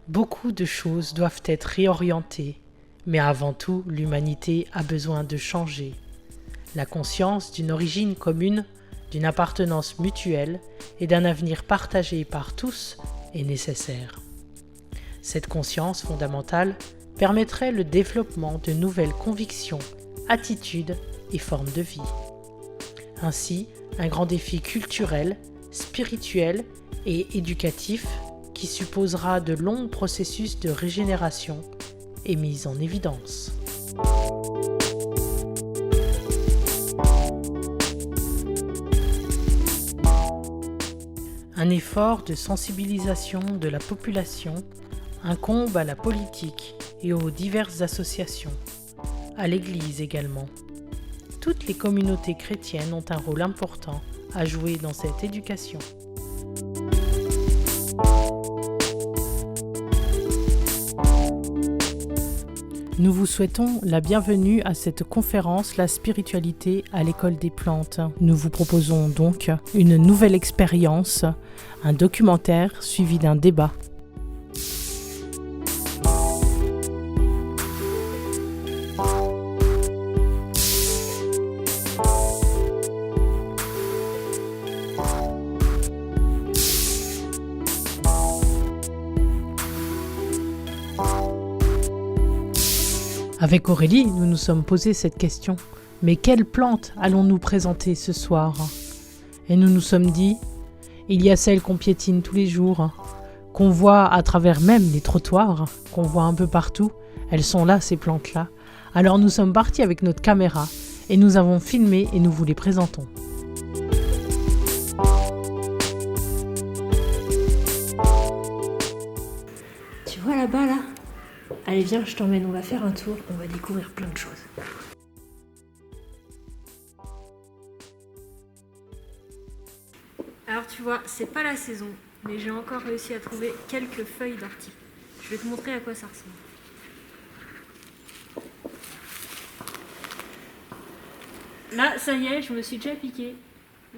Beaucoup de choses doivent être réorientées, mais avant tout, l'humanité a besoin de changer. La conscience d'une origine commune, d'une appartenance mutuelle et d'un avenir partagé par tous est nécessaire. Cette conscience fondamentale permettrait le développement de nouvelles convictions, attitudes et formes de vie. Ainsi, un grand défi culturel, spirituel et éducatif qui supposera de longs processus de régénération est mis en évidence. Un effort de sensibilisation de la population incombe à la politique et aux diverses associations, à l'Église également. Toutes les communautés chrétiennes ont un rôle important à jouer dans cette éducation. Nous vous souhaitons la bienvenue à cette conférence La spiritualité à l'école des plantes. Nous vous proposons donc une nouvelle expérience, un documentaire suivi d'un débat. Avec Aurélie, nous nous sommes posé cette question. Mais quelle plante allons-nous présenter ce soir ? Et nous nous sommes dit, il y a celles qu'on piétine tous les jours, qu'on voit à travers même les trottoirs, qu'on voit un peu partout. Elles sont là, ces plantes-là. Alors nous sommes partis avec notre caméra et nous avons filmé et nous vous les présentons. Tu vois là-bas, là ? Allez, viens, je t'emmène, on va faire un tour, on va découvrir plein de choses. Alors tu vois, c'est pas la saison, mais j'ai encore réussi à trouver quelques feuilles d'ortie. Je vais te montrer à quoi ça ressemble. Là, ça y est, je me suis déjà piqué.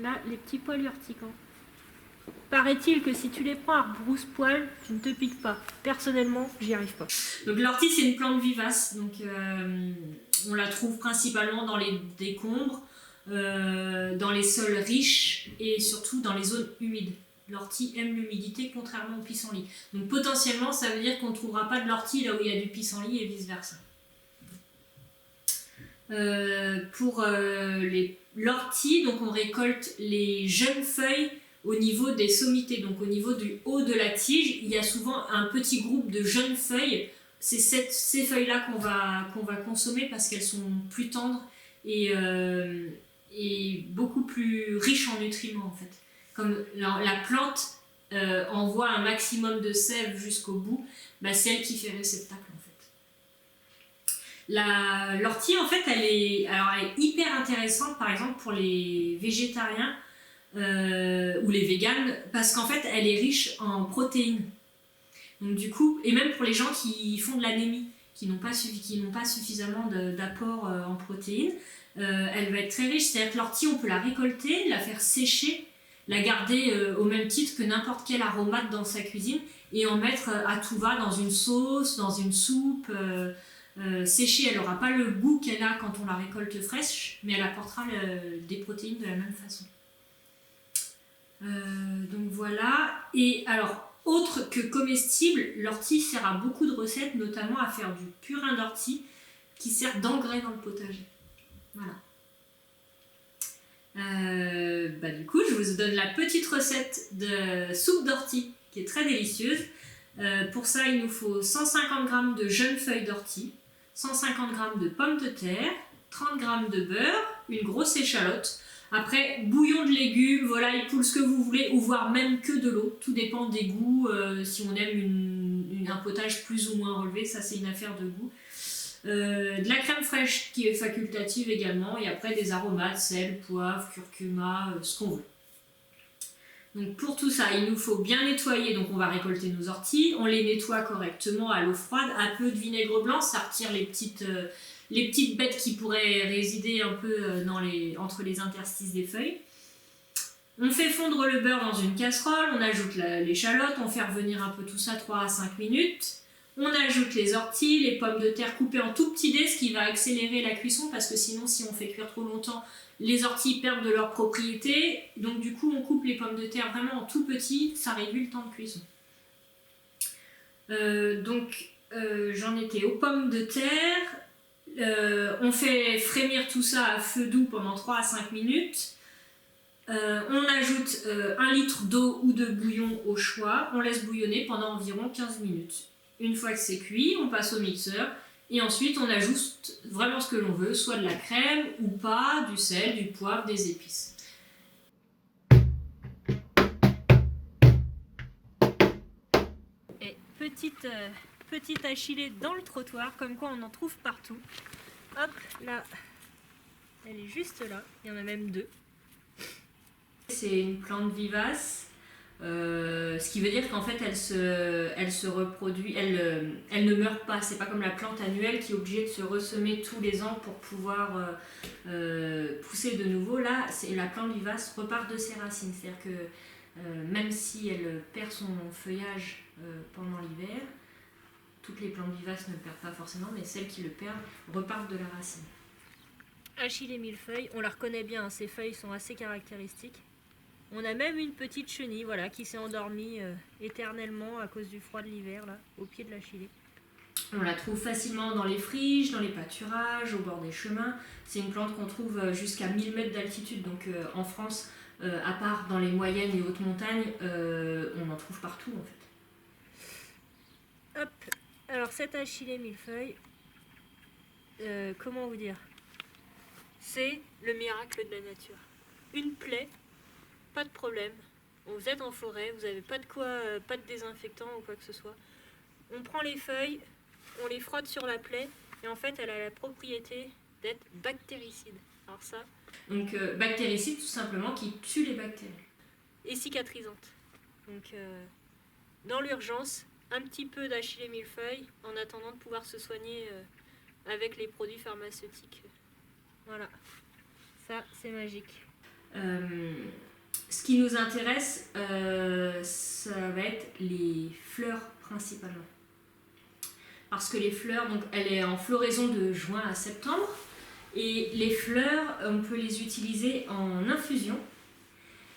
Là, les petits poils urticants. Paraît-il que si tu les prends à rebrousse-poil, tu ne te piques pas. Personnellement, j'y arrive pas. Donc l'ortie, c'est une plante vivace. Donc on la trouve principalement dans les décombres, dans les sols riches et surtout dans les zones humides. L'ortie aime l'humidité, contrairement au pissenlit. Donc potentiellement, ça veut dire qu'on ne trouvera pas de l'ortie là où il y a du pissenlit et vice-versa. Pour l'ortie, donc on récolte les jeunes feuilles au niveau des sommités, donc au niveau du haut de la tige, il y a souvent un petit groupe de jeunes feuilles. C'est ces feuilles-là qu'on va consommer parce qu'elles sont plus tendres et beaucoup plus riches en nutriments en fait. Comme la plante envoie un maximum de sève jusqu'au bout, c'est elle qui fait réceptacle en fait. L'ortie en fait, elle est hyper intéressante par exemple pour les végétariens. Ou les véganes, parce qu'en fait elle est riche en protéines. Donc du coup, et même pour les gens qui font de l'anémie, qui n'ont pas suffisamment d'apport en protéines, elle va être très riche. C'est-à-dire que l'ortie, on peut la récolter, la faire sécher, la garder au même titre que n'importe quel aromate dans sa cuisine et en mettre à tout va dans une sauce, dans une soupe. Séchée, elle n'aura pas le goût qu'elle a quand on la récolte fraîche, mais elle apportera des protéines de la même façon. Donc voilà. Et alors, autre que comestible, l'ortie sert à beaucoup de recettes, notamment à faire du purin d'ortie qui sert d'engrais dans le potager. Voilà. Du coup, je vous donne la petite recette de soupe d'ortie qui est très délicieuse. Pour ça, il nous faut 150 g de jeunes feuilles d'ortie, 150 g de pommes de terre, 30 g de beurre, une grosse échalote. Après, bouillon de légumes, volaille, poule, ce que vous voulez, ou voire même que de l'eau. Tout dépend des goûts. Si on aime un potage plus ou moins relevé, ça c'est une affaire de goût. De la crème fraîche qui est facultative également. Et après des aromates, sel, poivre, curcuma, ce qu'on veut. Donc pour tout ça, il nous faut bien nettoyer. Donc on va récolter nos orties. On les nettoie correctement à l'eau froide. Un peu de vinaigre blanc, ça retire les petites bêtes qui pourraient résider un peu entre les interstices des feuilles. On fait fondre le beurre dans une casserole, on ajoute l'échalote, on fait revenir un peu tout ça 3 à 5 minutes. On ajoute les orties, les pommes de terre coupées en tout petits dés, ce qui va accélérer la cuisson parce que sinon, si on fait cuire trop longtemps, les orties perdent de leur propriété. Donc du coup, on coupe les pommes de terre vraiment en tout petit, ça réduit le temps de cuisson. J'en étais aux pommes de terre. On fait frémir tout ça à feu doux pendant 3 à 5 minutes. On ajoute 1 litre d'eau ou de bouillon au choix. On laisse bouillonner pendant environ 15 minutes. Une fois que c'est cuit, on passe au mixeur et ensuite on ajoute vraiment ce que l'on veut, soit de la crème ou pas, du sel, du poivre, des épices. Et petite achillée dans le trottoir, comme quoi on en trouve partout. Hop, là, elle est juste là, il y en a même 2. C'est une plante vivace. Ce qui veut dire qu'en fait elle se reproduit, elle ne meurt pas, c'est pas comme la plante annuelle qui est obligée de se ressemer tous les ans pour pouvoir pousser de nouveau. Là, la plante vivace repart de ses racines, c'est-à-dire que même si elle perd son feuillage pendant l'hiver, toutes les plantes vivaces ne le perdent pas forcément, mais celles qui le perdent repartent de la racine. Achillée millefeuille, on la reconnaît bien, ses feuilles sont assez caractéristiques. On a même une petite chenille voilà, qui s'est endormie éternellement à cause du froid de l'hiver, là, au pied de l'achillée. On la trouve facilement dans les friches, dans les pâturages, au bord des chemins. C'est une plante qu'on trouve jusqu'à 1000 mètres d'altitude. Donc en France, à part dans les moyennes et hautes montagnes, on en trouve partout en fait. Hop, alors cette achillée millefeuille, comment vous dire? C'est le miracle de la nature. Une plaie, pas de problème. Vous êtes en forêt, vous n'avez pas de désinfectant ou quoi que ce soit. On prend les feuilles, on les frotte sur la plaie et en fait elle a la propriété d'être bactéricide. Alors ça. Donc bactéricide tout simplement qui tue les bactéries. Et cicatrisante. Donc dans l'urgence, un petit peu d'achillée millefeuille en attendant de pouvoir se soigner avec les produits pharmaceutiques. Voilà. Ça c'est magique. Ce qui nous intéresse, ça va être les fleurs principalement. Parce que les fleurs, donc elle est en floraison de juin à septembre. Et les fleurs, on peut les utiliser en infusion.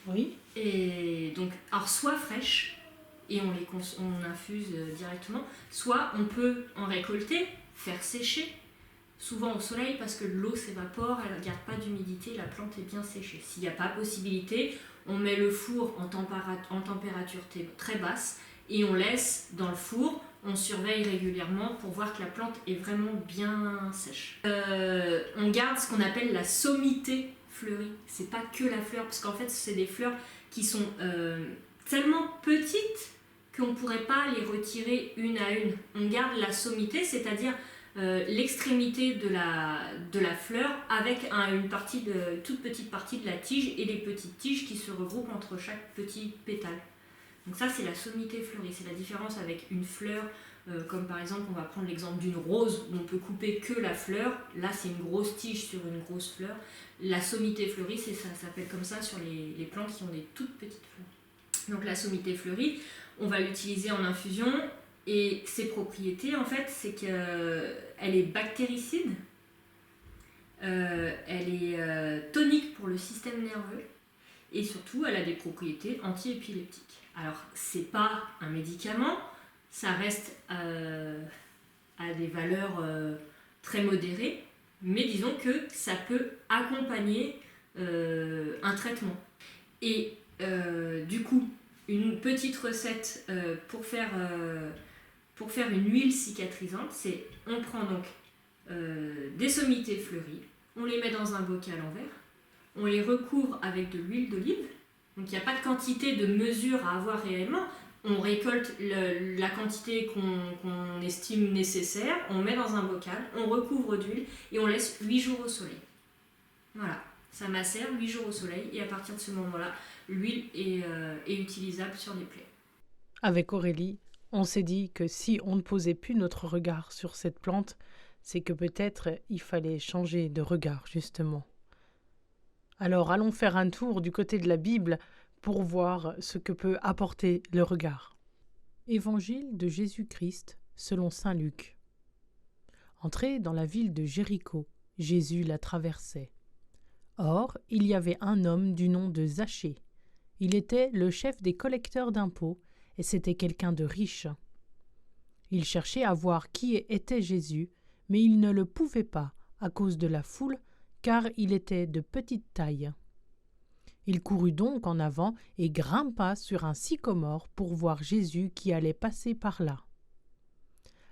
Oui. Et donc, alors soit fraîches, et on infuse directement, soit on peut en récolter, faire sécher, souvent au soleil parce que l'eau s'évapore, elle ne garde pas d'humidité, la plante est bien séchée. S'il n'y a pas possibilité, on met le four en température très basse et on laisse dans le four, on surveille régulièrement pour voir que la plante est vraiment bien sèche. On garde ce qu'on appelle la sommité fleurie. C'est pas que la fleur, parce qu'en fait c'est des fleurs qui sont tellement petites qu'on ne pourrait pas les retirer une à une. On garde la sommité, c'est-à-dire l'extrémité de la fleur avec une toute petite partie de la tige et des petites tiges qui se regroupent entre chaque petit pétale. Donc ça c'est la sommité fleurie, c'est la différence avec une fleur, comme par exemple on va prendre l'exemple d'une rose où on peut couper que la fleur, là c'est une grosse tige sur une grosse fleur. La sommité fleurie, ça s'appelle comme ça sur les plantes qui ont des toutes petites fleurs. Donc la sommité fleurie, on va l'utiliser en infusion. Et ses propriétés, en fait, c'est qu'elle est bactéricide, elle est tonique pour le système nerveux et surtout, elle a des propriétés anti-épileptiques. Alors, c'est pas un médicament, ça reste à des valeurs très modérées, mais disons que ça peut accompagner un traitement. Et du coup, une petite recette pour faire une huile cicatrisante, c'est on prend donc des sommités fleuries, on les met dans un bocal en verre, on les recouvre avec de l'huile d'olive, donc il n'y a pas de quantité de mesure à avoir réellement, on récolte la quantité qu'on estime nécessaire, on met dans un bocal, on recouvre d'huile et on laisse 8 jours au soleil. Voilà, ça macère 8 jours au soleil et à partir de ce moment-là, l'huile est utilisable sur les plaies. Avec Aurélie, on s'est dit que si on ne posait plus notre regard sur cette plante, c'est que peut-être il fallait changer de regard, justement. Alors allons faire un tour du côté de la Bible pour voir ce que peut apporter le regard. Évangile de Jésus-Christ selon saint Luc. Entré dans la ville de Jéricho, Jésus la traversait. Or, il y avait un homme du nom de Zachée. Il était le chef des collecteurs d'impôts et c'était quelqu'un de riche. Il cherchait à voir qui était Jésus, mais il ne le pouvait pas à cause de la foule, car il était de petite taille. Il courut donc en avant et grimpa sur un sycomore pour voir Jésus qui allait passer par là.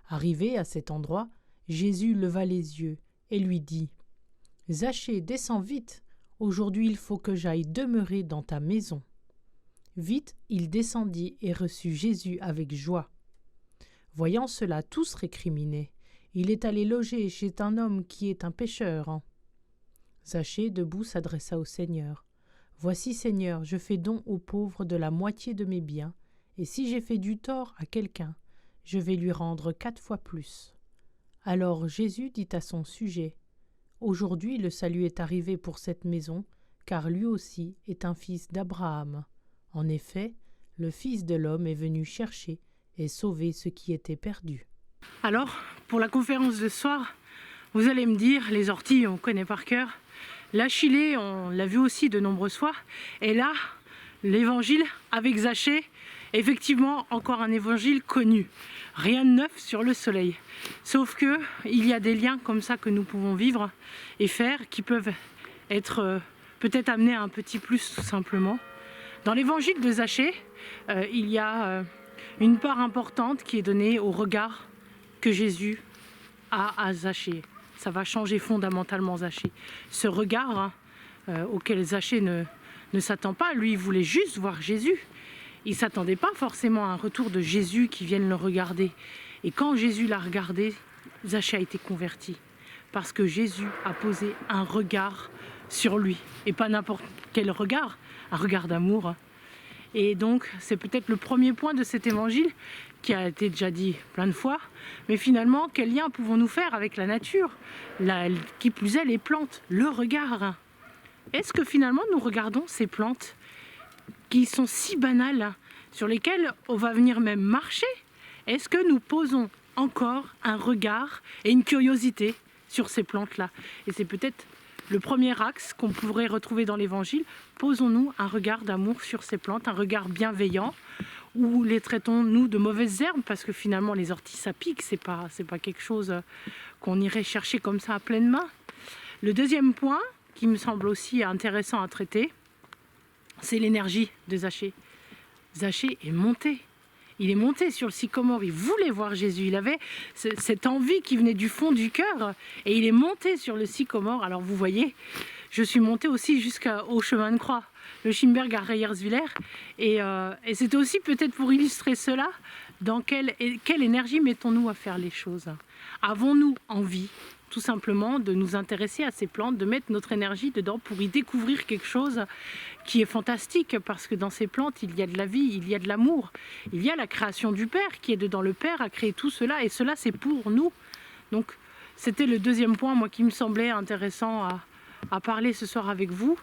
Arrivé à cet endroit, Jésus leva les yeux et lui dit « Zachée, descends vite, aujourd'hui il faut que j'aille demeurer dans ta maison. » Vite, il descendit et reçut Jésus avec joie. Voyant cela, tous récriminaient. Il est allé loger chez un homme qui est un pécheur. Zachée, debout, s'adressa au Seigneur. « Voici, Seigneur, je fais don aux pauvres de la moitié de mes biens, et si j'ai fait du tort à quelqu'un, je vais lui rendre 4 fois plus. » Alors Jésus dit à son sujet, « Aujourd'hui le salut est arrivé pour cette maison, car lui aussi est un fils d'Abraham. En effet, le Fils de l'homme est venu chercher et sauver ce qui était perdu. » Alors, pour la conférence de ce soir, vous allez me dire, les orties on connaît par cœur, l'achillée on l'a vu aussi de nombreuses fois, et là, l'évangile avec Zachée, effectivement encore un évangile connu. Rien de neuf sur le soleil. Sauf que il y a des liens comme ça que nous pouvons vivre et faire qui peuvent être peut-être amenés à un petit plus tout simplement. Dans l'évangile de Zachée, il y a une part importante qui est donnée au regard que Jésus a à Zachée. Ça va changer fondamentalement Zachée. Ce regard auquel Zachée ne s'attend pas, lui il voulait juste voir Jésus. Il ne s'attendait pas forcément à un retour de Jésus qui vienne le regarder. Et quand Jésus l'a regardé, Zachée a été converti. Parce que Jésus a posé un regard sur lui. Et pas n'importe quel regard, un regard d'amour. Et donc, c'est peut-être le premier point de cet évangile qui a été déjà dit plein de fois. Mais finalement, quel lien pouvons-nous faire avec la nature, qui plus est les plantes, le regard? Est-ce que finalement nous regardons ces plantes qui sont si banales, sur lesquelles on va venir même marcher? Est-ce que nous posons encore un regard et une curiosité sur ces plantes-là? Et c'est peut-être le premier axe qu'on pourrait retrouver dans l'évangile. Posons-nous un regard d'amour sur ces plantes, un regard bienveillant, ou les traitons-nous de mauvaises herbes? Parce que finalement les orties ça pique, c'est pas quelque chose qu'on irait chercher comme ça à pleine main. Le deuxième point qui me semble aussi intéressant à traiter, c'est l'énergie de Zachée. Zachée est monté. Il est monté sur le sycomore, il voulait voir Jésus, il avait cette envie qui venait du fond du cœur et il est monté sur le sycomore. Alors vous voyez, je suis montée aussi jusqu'au chemin de croix, le Schimberg à Reyerswiller, et c'était aussi peut-être pour illustrer cela, dans quelle énergie mettons-nous à faire les choses? Avons-nous envie tout simplement de nous intéresser à ces plantes, de mettre notre énergie dedans pour y découvrir quelque chose qui est fantastique, parce que dans ces plantes, il y a de la vie, il y a de l'amour, il y a la création du Père qui est dedans. Le Père a créé tout cela, et cela c'est pour nous. Donc c'était le deuxième point, moi, qui me semblait intéressant à parler ce soir avec vous.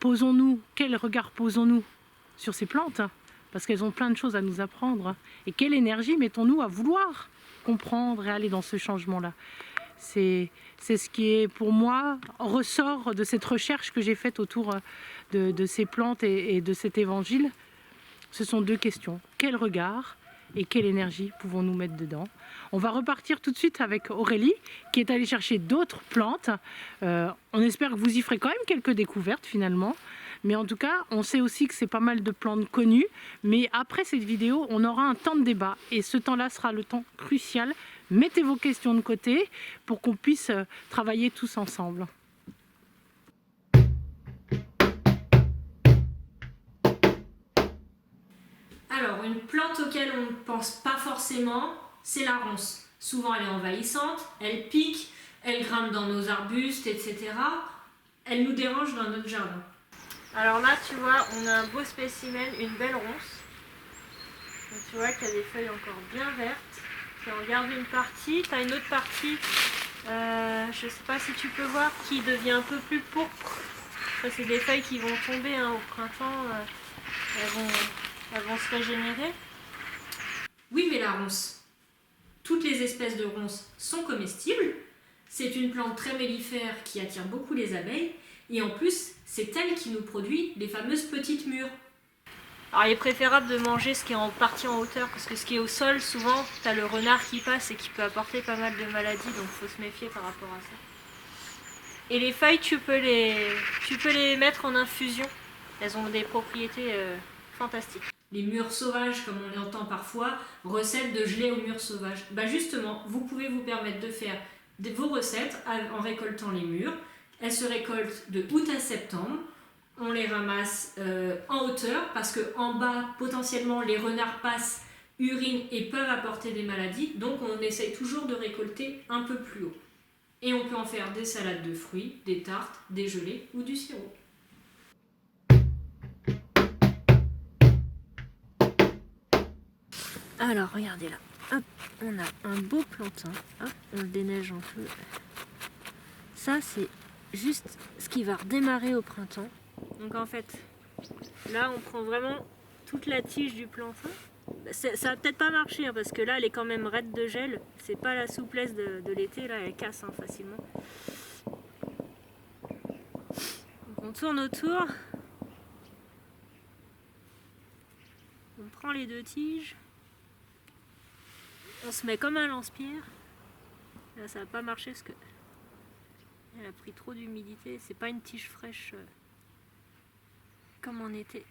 Posons-nous, quel regard posons-nous sur ces plantes? Parce qu'elles ont plein de choses à nous apprendre. Et quelle énergie mettons-nous à vouloir comprendre et aller dans ce changement-là? C'est ce qui est pour moi ressort de cette recherche que j'ai faite autour de ces plantes et de cet évangile. Ce sont deux questions. Quel regard et quelle énergie pouvons-nous mettre dedans? On va repartir tout de suite avec Aurélie qui est allée chercher d'autres plantes. On espère que vous y ferez quand même quelques découvertes finalement. Mais en tout cas, on sait aussi que c'est pas mal de plantes connues. Mais après cette vidéo, on aura un temps de débat. Et ce temps-là sera le temps crucial. Mettez vos questions de côté pour qu'on puisse travailler tous ensemble. Alors, une plante auquel on ne pense pas forcément, c'est la ronce. Souvent, elle est envahissante, elle pique, elle grimpe dans nos arbustes, etc. Elle nous dérange dans notre jardin. Alors là, tu vois, on a un beau spécimen, une belle ronce. Donc, tu vois qu'il y a des feuilles encore bien vertes. Et on garde une partie, tu as une autre partie, je ne sais pas si tu peux voir, qui devient un peu plus pourpre. Ça, c'est des feuilles qui vont tomber hein, au printemps. Elles vont se régénérer. Oui, mais la ronce. Toutes les espèces de ronces sont comestibles. C'est une plante très mellifère qui attire beaucoup les abeilles. Et en plus, c'est elle qui nous produit les fameuses petites mûres. Alors il est préférable de manger ce qui est en partie en hauteur, parce que ce qui est au sol, souvent, tu as le renard qui passe et qui peut apporter pas mal de maladies, donc il faut se méfier par rapport à ça. Et les feuilles, tu peux les mettre en infusion. Elles ont des propriétés fantastiques. Les mûres sauvages, comme on l'entend parfois, recette de gelée aux mûres sauvages. Bah justement, vous pouvez vous permettre de faire vos recettes en récoltant les mûres. Elles se récoltent de août à septembre. On les ramasse en hauteur parce qu'en bas, potentiellement, les renards passent, urinent et peuvent apporter des maladies. Donc on essaye toujours de récolter un peu plus haut. Et on peut en faire des salades de fruits, des tartes, des gelées ou du sirop. Alors regardez là, hop, on a un beau plantain, hop, on le déneige un peu. Ça c'est juste ce qui va redémarrer au printemps. Donc en fait, là on prend vraiment toute la tige du plantain. Ça va peut-être pas marcher hein, parce que là elle est quand même raide de gel. C'est pas la souplesse de l'été, là elle casse hein, facilement. Donc on tourne autour. On prend les deux tiges. On se met comme un lance-pierre. Là ça va pas marcher parce que elle a pris trop d'humidité. C'est pas une tige fraîche comme en été.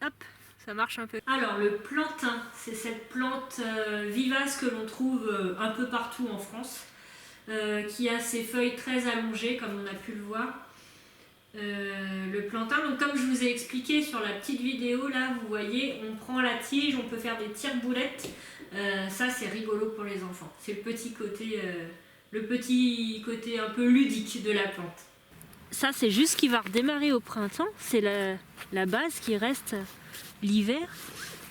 Hop, ça marche un peu. Alors le plantain, c'est cette plante vivace que l'on trouve un peu partout en France, qui a ses feuilles très allongées comme on a pu le voir. Le plantain, donc comme je vous ai expliqué sur la petite vidéo là, vous voyez, on prend la tige, on peut faire des tire-boulettes. Ça c'est rigolo pour les enfants. C'est le petit côté un peu ludique de la plante. Ça c'est juste ce qui va redémarrer au printemps, c'est la base qui reste l'hiver.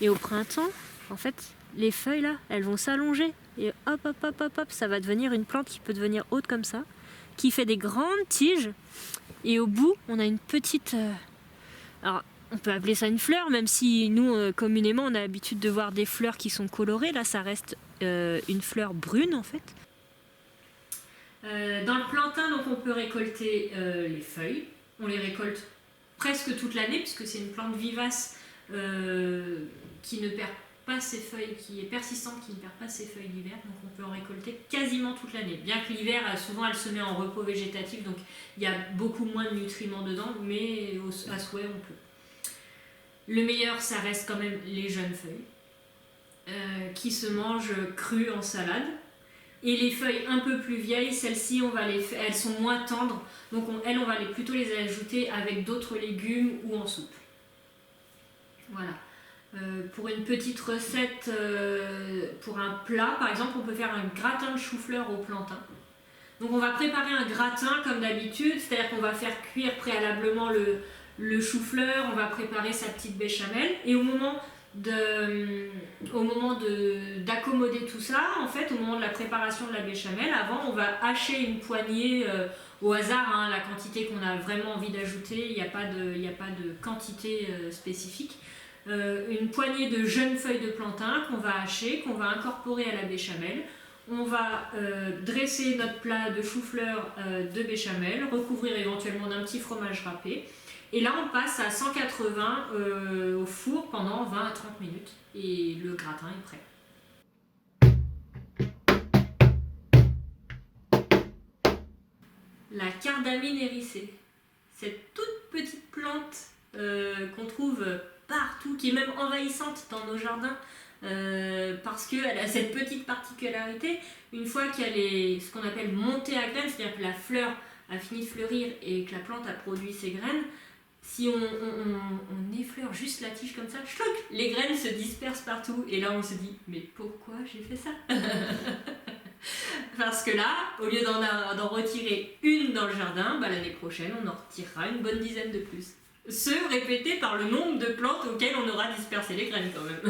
Et au printemps, en fait, les feuilles là, elles vont s'allonger. Et hop, hop, hop, hop, hop, ça va devenir une plante qui peut devenir haute comme ça, qui fait des grandes tiges. Et au bout, on a une petite... alors, on peut appeler ça une fleur, même si nous, communément, on a l'habitude de voir des fleurs qui sont colorées. Là, ça reste une fleur brune, en fait. Dans le plantain, donc, on peut récolter les feuilles. On les récolte presque toute l'année, puisque c'est une plante vivace qui ne perd pas ses feuilles, qui est persistante, qui ne perd pas ses feuilles l'hiver. Donc, on peut en récolter quasiment toute l'année. Bien que l'hiver, souvent, elle se met en repos végétatif, donc il y a beaucoup moins de nutriments dedans, mais à souhait, on peut. Le meilleur, ça reste quand même les jeunes feuilles, qui se mangent crues en salade. Et les feuilles un peu plus vieilles, celles-ci, elles sont moins tendres, donc on va plutôt les ajouter avec d'autres légumes ou en soupe. Voilà. Pour une petite recette, pour un plat, par exemple, on peut faire un gratin de chou-fleur au plantain. Donc on va préparer un gratin comme d'habitude, c'est-à-dire qu'on va faire cuire préalablement le chou-fleur, on va préparer sa petite béchamel, et au moment d'accommoder tout ça, en fait, au moment de la préparation de la béchamel, avant on va hacher une poignée au hasard, hein, la quantité qu'on a vraiment envie d'ajouter, il n'y a pas de quantité spécifique. Une poignée de jeunes feuilles de plantain qu'on va hacher, qu'on va incorporer à la béchamel. On va dresser notre plat de chou-fleur de béchamel, recouvrir éventuellement d'un petit fromage râpé. Et là, on passe à 180 au four pendant 20 à 30 minutes. Et le gratin est prêt. La cardamine hérissée. Cette toute petite plante qu'on trouve partout, qui est même envahissante dans nos jardins, parce qu'elle a cette petite particularité, une fois qu'elle est ce qu'on appelle montée à graines, c'est-à-dire que la fleur a fini de fleurir et que la plante a produit ses graines, si on effleure juste la tige comme ça, chloc, les graines se dispersent partout, et là on se dit, mais pourquoi j'ai fait ça? Parce que là, au lieu d'en retirer une dans le jardin, l'année prochaine on en retirera une bonne dizaine de plus. Ce répété par le nombre de plantes auxquelles on aura dispersé les graines quand même.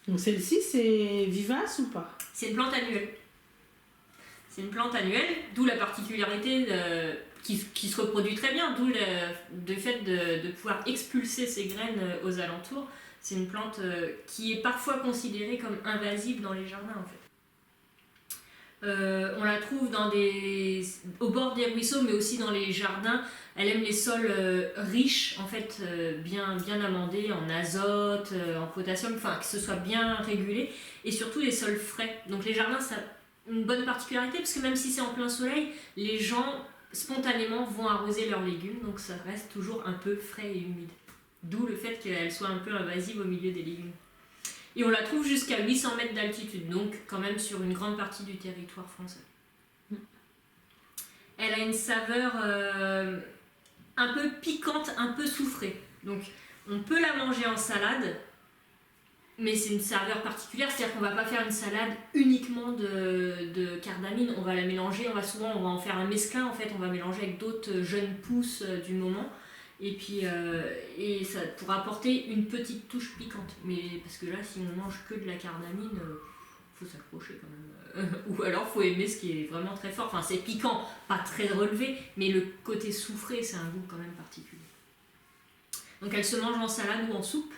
Donc celle-ci, c'est vivace ou pas? C'est une plante annuelle. C'est une plante annuelle, d'où la particularité qui se reproduit très bien, d'où le fait de pouvoir expulser ses graines aux alentours. C'est une plante qui est parfois considérée comme invasive dans les jardins en fait. On la trouve au bord des ruisseaux, mais aussi dans les jardins. Elle aime les sols riches, en fait, bien amendés en azote, en potassium, enfin que ce soit bien régulé, et surtout les sols frais. Donc les jardins, ça a une bonne particularité, parce que même si c'est en plein soleil, les gens spontanément vont arroser leurs légumes, donc ça reste toujours un peu frais et humide. D'où le fait qu'elle soit un peu invasive au milieu des légumes. Et on la trouve jusqu'à 800 mètres d'altitude, donc quand même sur une grande partie du territoire français. Elle a une saveur un peu piquante, un peu soufrée. Donc on peut la manger en salade, mais c'est une saveur particulière, c'est-à-dire qu'on ne va pas faire une salade uniquement de cardamine, on va la mélanger, on va en faire un mesclin, en fait, on va mélanger avec d'autres jeunes pousses du moment. Et puis et ça pourra apporter une petite touche piquante, mais parce que là si on mange que de la cardamine, faut s'accrocher quand même, ou alors faut aimer ce qui est vraiment très fort. Enfin c'est piquant, pas très relevé, mais le côté soufré c'est un goût quand même particulier. Donc elle se mange en salade ou en soupe.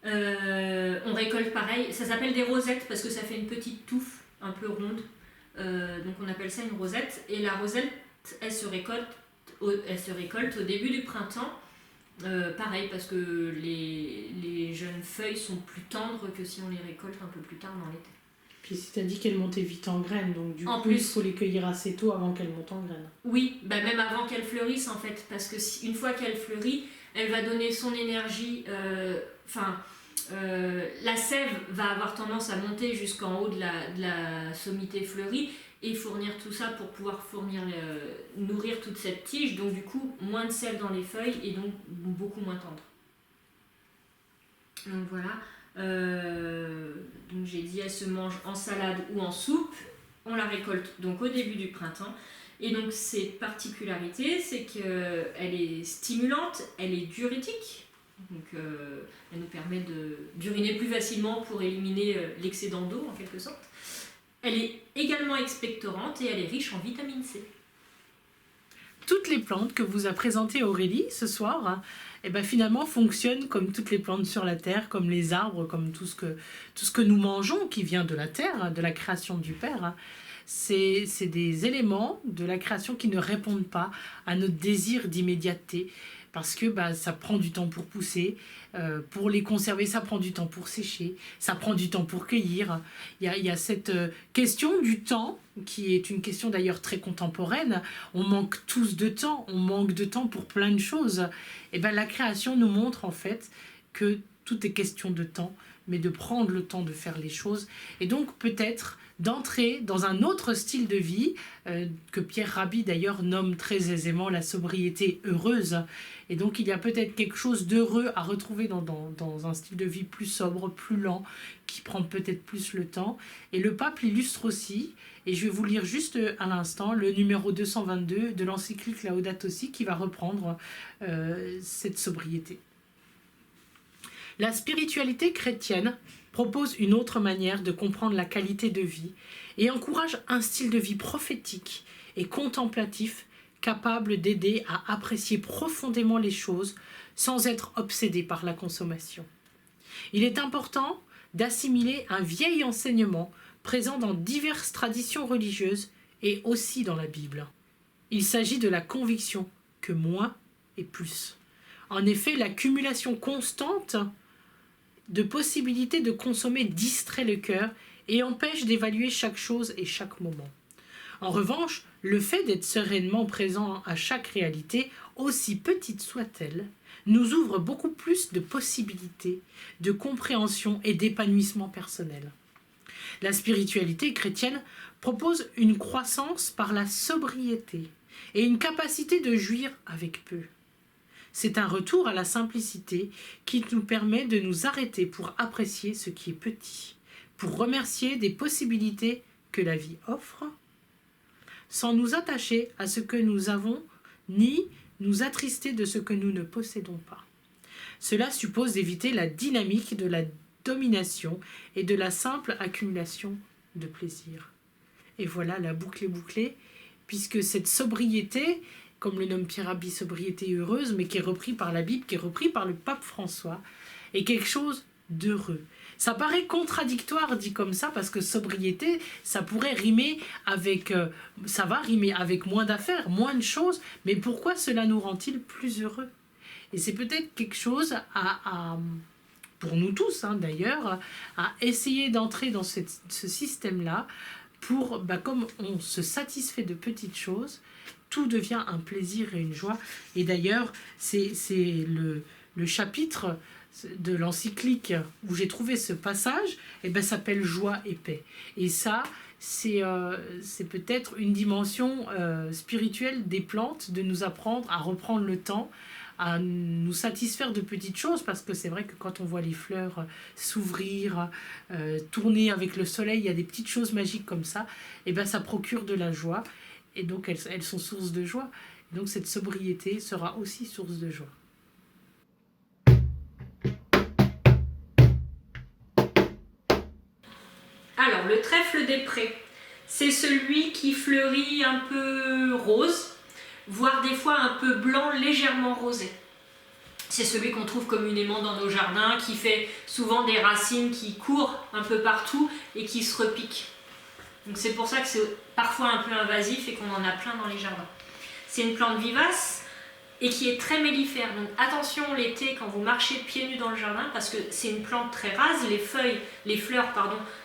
On récolte pareil, ça s'appelle des rosettes parce que ça fait une petite touffe un peu ronde, donc on appelle ça une rosette. Et la rosette elle se récolte au début du printemps, pareil parce que les jeunes feuilles sont plus tendres que si on les récolte un peu plus tard dans l'été. Puis si tu as dit qu'elles montaient vite en graines, donc du coup il faut les cueillir assez tôt avant qu'elles montent en graines. Oui, même avant qu'elles fleurissent en fait, parce que une fois qu'elle fleurit, elle va donner son énergie, la sève va avoir tendance à monter jusqu'en haut de la sommité fleurie, et fournir tout ça pour pouvoir nourrir toute cette tige, donc du coup moins de sel dans les feuilles et donc beaucoup moins tendre. Donc voilà, donc j'ai dit elle se mange en salade ou en soupe, on la récolte donc au début du printemps, et donc ses particularités c'est qu'elle est stimulante, elle est diurétique, donc elle nous permet d'uriner plus facilement pour éliminer l'excédent d'eau en quelque sorte. Elle est également expectorante et elle est riche en vitamine C. Toutes les plantes que vous a présentées Aurélie ce soir, finalement fonctionnent comme toutes les plantes sur la terre, comme les arbres, comme tout ce que nous mangeons qui vient de la terre, de la création du Père. C'est des éléments de la création qui ne répondent pas à notre désir d'immédiateté, parce que ça prend du temps pour pousser, pour les conserver, ça prend du temps pour sécher, ça prend du temps pour cueillir. Il y a cette question du temps, qui est une question d'ailleurs très contemporaine. On manque tous de temps, on manque de temps pour plein de choses. Et la création nous montre en fait que tout est question de temps, mais de prendre le temps de faire les choses. Et donc peut-être d'entrer dans un autre style de vie, que Pierre Rabhi d'ailleurs nomme très aisément la sobriété heureuse. Et donc il y a peut-être quelque chose d'heureux à retrouver dans un style de vie plus sobre, plus lent, qui prend peut-être plus le temps. Et le pape l'illustre aussi, et je vais vous lire juste à l'instant le numéro 222 de l'encyclique Laudato Si qui va reprendre cette sobriété. La spiritualité chrétienne propose une autre manière de comprendre la qualité de vie et encourage un style de vie prophétique et contemplatif capable d'aider à apprécier profondément les choses sans être obsédé par la consommation. Il est important d'assimiler un vieil enseignement présent dans diverses traditions religieuses et aussi dans la Bible. Il s'agit de la conviction que moins est plus. En effet, l'accumulation constante de possibilités de consommer distrait le cœur et empêche d'évaluer chaque chose et chaque moment. En revanche, le fait d'être sereinement présent à chaque réalité, aussi petite soit-elle, nous ouvre beaucoup plus de possibilités, de compréhension et d'épanouissement personnel. La spiritualité chrétienne propose une croissance par la sobriété et une capacité de jouir avec peu. C'est un retour à la simplicité qui nous permet de nous arrêter pour apprécier ce qui est petit, pour remercier des possibilités que la vie offre, sans nous attacher à ce que nous avons, ni nous attrister de ce que nous ne possédons pas. Cela suppose d'éviter la dynamique de la domination et de la simple accumulation de plaisir. Et voilà, la boucle est bouclée. puisque cette sobriété, comme le nomme Pierre Rabhi, sobriété heureuse, mais qui est repris par la Bible, qui est repris par le pape François, est quelque chose d'heureux. Ça paraît contradictoire dit comme ça, parce que sobriété, ça pourrait rimer avec, ça va rimer avec moins d'affaires, moins de choses, mais pourquoi cela nous rend-il plus heureux? Et c'est peut-être quelque chose pour nous tous d'ailleurs, à essayer d'entrer dans ce système-là, pour, comme on se satisfait de petites choses, tout devient un plaisir et une joie. Et d'ailleurs, c'est le chapitre de l'encyclique où j'ai trouvé ce passage, s'appelle Joie et paix. Et ça, c'est peut-être une dimension spirituelle des plantes, de nous apprendre à reprendre le temps, à nous satisfaire de petites choses, parce que c'est vrai que quand on voit les fleurs s'ouvrir, tourner avec le soleil, il y a des petites choses magiques comme ça, ça procure de la joie, et donc elles sont source de joie. Et donc cette sobriété sera aussi source de joie. Alors, le trèfle des prés, c'est celui qui fleurit un peu rose, voire des fois un peu blanc, légèrement rosé. C'est celui qu'on trouve communément dans nos jardins, qui fait souvent des racines qui courent un peu partout et qui se repiquent. Donc c'est pour ça que c'est parfois un peu invasif et qu'on en a plein dans les jardins. C'est une plante vivace et qui est très mellifère. Donc attention l'été quand vous marchez pieds nus dans le jardin, parce que c'est une plante très rase, les fleurs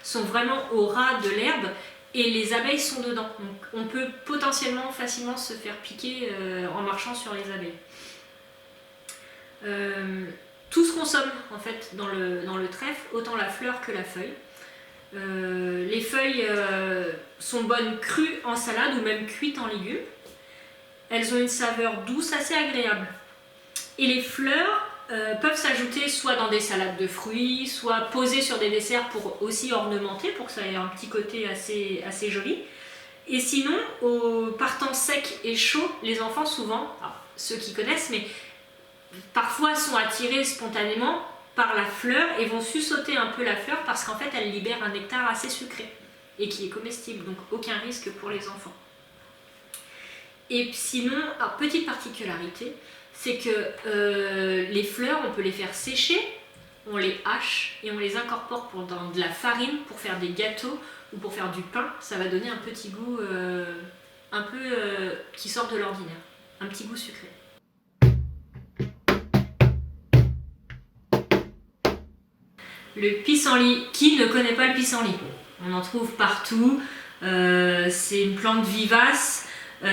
sont vraiment au ras de l'herbe et les abeilles sont dedans. Donc on peut potentiellement facilement se faire piquer en marchant sur les abeilles. Tout se consomme en fait dans le trèfle, autant la fleur que la feuille. Les feuilles sont bonnes crues en salade ou même cuites en légumes. Elles ont une saveur douce assez agréable. Et les fleurs peuvent s'ajouter soit dans des salades de fruits, soit posées sur des desserts pour aussi ornementer, pour que ça ait un petit côté assez joli. Et sinon, par temps sec et chaud, les enfants souvent, ceux qui connaissent, mais parfois sont attirés spontanément par la fleur et vont sussauter un peu la fleur parce qu'en fait elle libère un nectar assez sucré et qui est comestible, donc aucun risque pour les enfants. Et sinon, petite particularité, c'est que les fleurs, on peut les faire sécher, on les hache et on les incorpore dans de la farine pour faire des gâteaux ou pour faire du pain. Ça va donner un petit goût un peu qui sort de l'ordinaire, un petit goût sucré. Le pissenlit, qui ne connaît pas le pissenlit? On en trouve partout, c'est une plante vivace